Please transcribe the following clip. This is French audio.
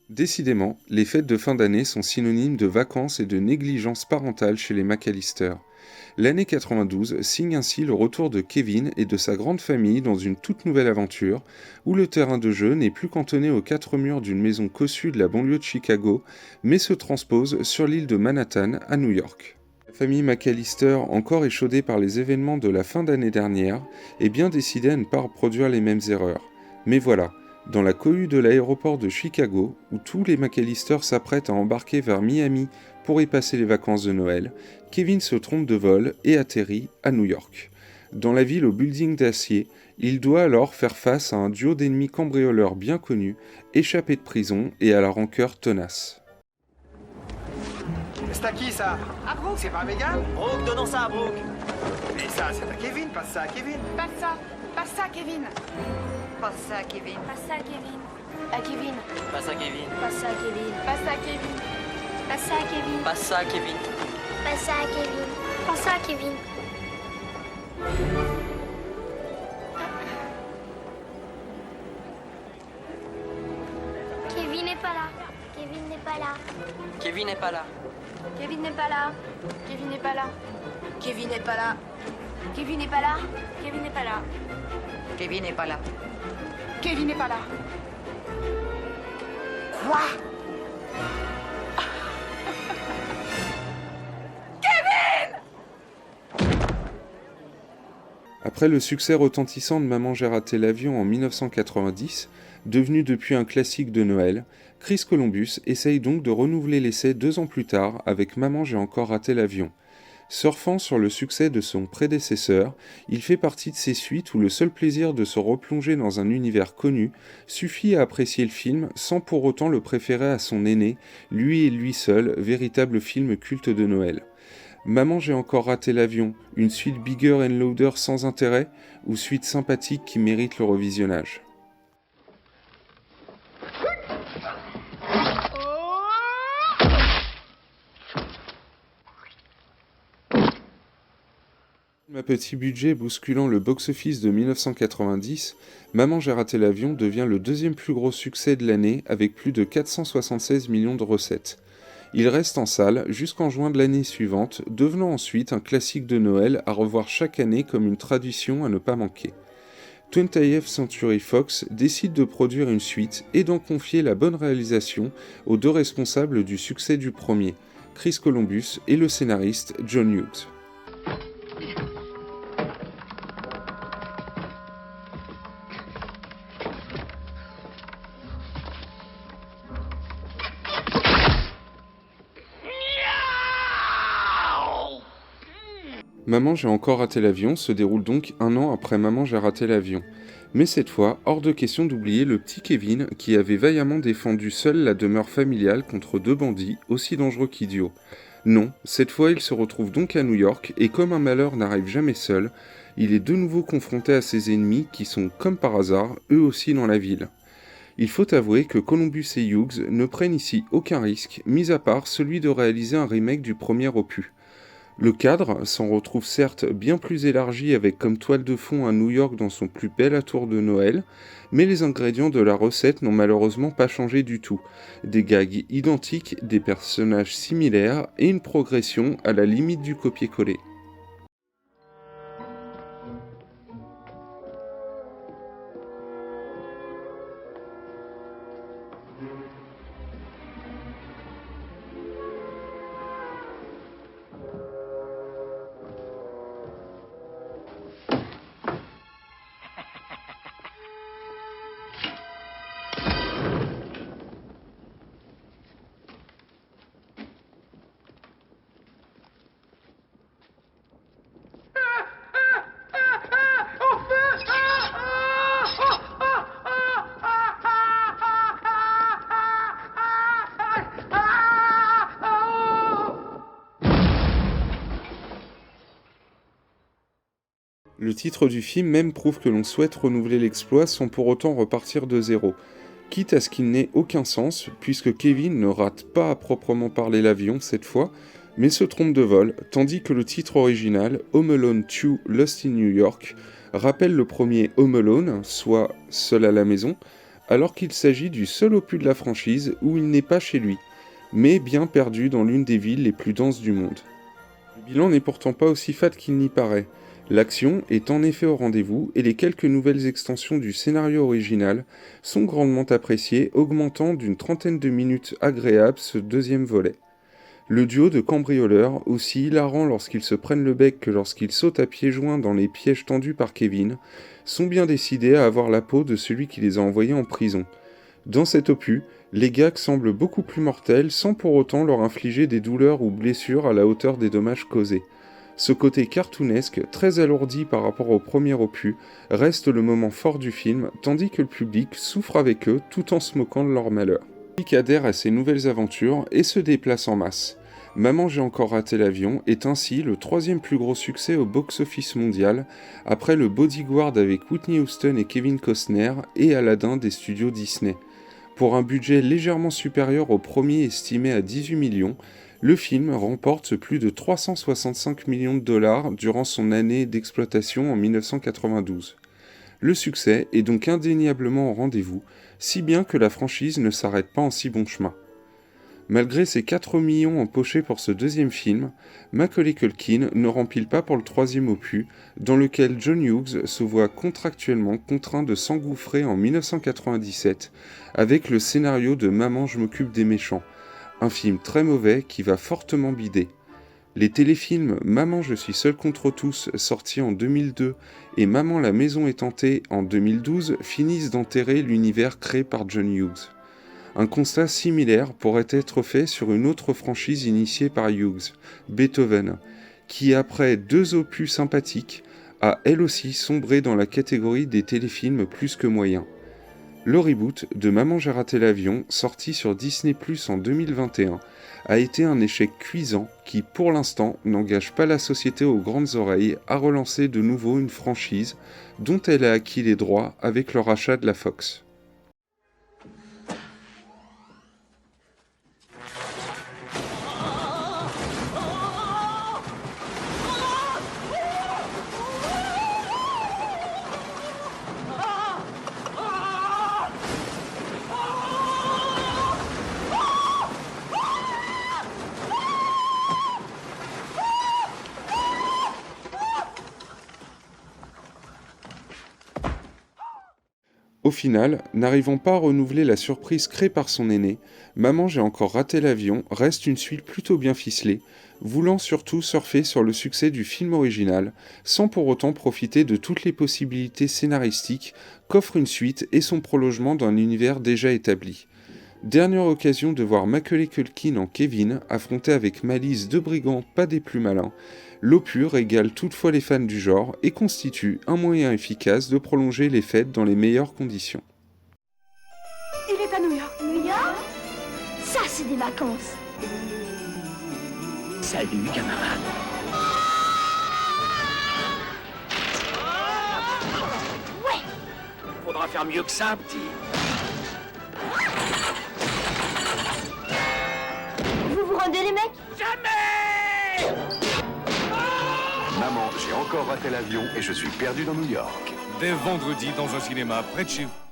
Décidément, les fêtes de fin d'année sont synonymes de vacances et de négligence parentale chez les McAllister. L'année 92 signe ainsi le retour de Kevin et de sa grande famille dans une toute nouvelle aventure, où le terrain de jeu n'est plus cantonné aux quatre murs d'une maison cossue de la banlieue de Chicago, mais se transpose sur l'île de Manhattan, à New York. La famille McAllister, encore échaudée par les événements de la fin d'année dernière, est bien décidée à ne pas reproduire les mêmes erreurs. Mais voilà, dans la cohue de l'aéroport de Chicago, où tous les McAllister s'apprêtent à embarquer vers Miami pour y passer les vacances de Noël, Kevin se trompe de vol et atterrit à New York. Dans la ville au building d'acier, il doit alors faire face à un duo d'ennemis cambrioleurs bien connus, échappés de prison et à la rancœur tenace. C'est à qui ça? À Brooke, c'est pas à Megan? Brooke, donnons ça à Brooke. Mais ça, c'est à Kevin, passe ça à Kevin. Passe ça, Kevin. Passe ça à Kevin. Passe ça, Kevin. À Kevin. Passe à Kevin. Passe ça à Kevin. Passe ça, Kevin. Passe ça, Kevin. Passe ça à Kevin. Passe ça, Kevin. Passe ça, Kevin. Kevin n'est pas là. Kevin n'est pas là. Kevin n'est pas là. Kevin n'est pas là. Kevin n'est pas là. Kevin n'est pas là. Kevin n'est pas là. Kevin n'est pas là. Kevin n'est pas là. Kevin n'est pas là. Quoi? Après le succès retentissant de Maman j'ai raté l'avion en 1990, devenu depuis un classique de Noël, Chris Columbus essaye donc de renouveler l'essai 2 ans plus tard avec Maman j'ai encore raté l'avion. Surfant sur le succès de son prédécesseur, il fait partie de ces suites où le seul plaisir de se replonger dans un univers connu suffit à apprécier le film sans pour autant le préférer à son aîné, lui et lui seul, véritable film culte de Noël. Maman j'ai encore raté l'avion, une suite bigger and louder sans intérêt ou suite sympathique qui mérite le revisionnage. À petit budget bousculant le box-office de 1990, Maman j'ai raté l'avion devient le deuxième plus gros succès de l'année avec plus de 476 millions de recettes. Il reste en salle jusqu'en juin de l'année suivante, devenant ensuite un classique de Noël à revoir chaque année comme une tradition à ne pas manquer. 20th Century Fox décide de produire une suite et d'en confier la bonne réalisation aux deux responsables du succès du premier, Chris Columbus et le scénariste John Hughes. Maman j'ai encore raté l'avion se déroule donc 1 an après Maman j'ai raté l'avion. Mais cette fois, hors de question d'oublier le petit Kevin qui avait vaillamment défendu seul la demeure familiale contre 2 bandits aussi dangereux qu'idiots. Non, cette fois il se retrouve donc à New York et comme un malheur n'arrive jamais seul, il est de nouveau confronté à ses ennemis qui sont, comme par hasard, eux aussi dans la ville. Il faut avouer que Columbus et Hughes ne prennent ici aucun risque, mis à part celui de réaliser un remake du premier opus. Le cadre s'en retrouve certes bien plus élargi avec comme toile de fond un New York dans son plus bel atour de Noël, mais les ingrédients de la recette n'ont malheureusement pas changé du tout. Des gags identiques, des personnages similaires et une progression à la limite du copier-coller. Le titre du film même prouve que l'on souhaite renouveler l'exploit sans pour autant repartir de zéro, quitte à ce qu'il n'ait aucun sens, puisque Kevin ne rate pas à proprement parler l'avion cette fois, mais se trompe de vol, tandis que le titre original, Home Alone 2 Lost in New York, rappelle le premier Home Alone, soit Seul à la maison, alors qu'il s'agit du seul opus de la franchise où il n'est pas chez lui, mais bien perdu dans l'une des villes les plus denses du monde. Le bilan n'est pourtant pas aussi fade qu'il n'y paraît. L'action est en effet au rendez-vous et les quelques nouvelles extensions du scénario original sont grandement appréciées, augmentant d'une 30aine de minutes agréables ce deuxième volet. Le duo de cambrioleurs, aussi hilarant lorsqu'ils se prennent le bec que lorsqu'ils sautent à pieds joints dans les pièges tendus par Kevin, sont bien décidés à avoir la peau de celui qui les a envoyés en prison. Dans cet opus, les gags semblent beaucoup plus mortels sans pour autant leur infliger des douleurs ou blessures à la hauteur des dommages causés. Ce côté cartoonesque, très alourdi par rapport au premier opus, reste le moment fort du film, tandis que le public souffre avec eux tout en se moquant de leur malheur. Le public adhère à ces nouvelles aventures et se déplace en masse. Maman j'ai encore raté l'avion est ainsi le troisième plus gros succès au box-office mondial, après le Bodyguard avec Whitney Houston et Kevin Costner et Aladdin des studios Disney. Pour un budget légèrement supérieur au premier estimé à 18 millions, le film remporte plus de 365 millions de dollars durant son année d'exploitation en 1992. Le succès est donc indéniablement au rendez-vous, si bien que la franchise ne s'arrête pas en si bon chemin. Malgré ses 4 millions empochés pour ce deuxième film, Macaulay Culkin ne rempile pas pour le troisième opus, dans lequel John Hughes se voit contractuellement contraint de s'engouffrer en 1997 avec le scénario de Maman je m'occupe des méchants, un film très mauvais qui va fortement bider. Les téléfilms Maman je suis seul contre tous sortis en 2002 et Maman la maison est hantée en 2012 finissent d'enterrer l'univers créé par John Hughes. Un constat similaire pourrait être fait sur une autre franchise initiée par Hughes, Beethoven, qui après 2 opus sympathiques, a elle aussi sombré dans la catégorie des téléfilms plus que moyens. Le reboot de Maman j'ai raté l'avion, sorti sur Disney+ en 2021, a été un échec cuisant qui, pour l'instant, n'engage pas la société aux grandes oreilles à relancer de nouveau une franchise dont elle a acquis les droits avec le rachat de la Fox. Au final, n'arrivant pas à renouveler la surprise créée par son aîné, Maman j'ai encore raté l'avion reste une suite plutôt bien ficelée, voulant surtout surfer sur le succès du film original, sans pour autant profiter de toutes les possibilités scénaristiques qu'offre une suite et son prolongement d'un univers déjà établi. Dernière occasion de voir Macaulay Culkin en Kevin, affronté avec malice 2 brigands pas des plus malins, l'opus régale toutefois les fans du genre et constitue un moyen efficace de prolonger les fêtes dans les meilleures conditions. Il est à New York. New York? Ça, c'est des vacances. Salut, camarade. Ouais. Faudra faire mieux que ça, petit. Vous vous rendez, les mecs? Jamais! Maman, j'ai encore raté l'avion et je suis perdu dans New York. Dès vendredi dans un cinéma près de chez vous.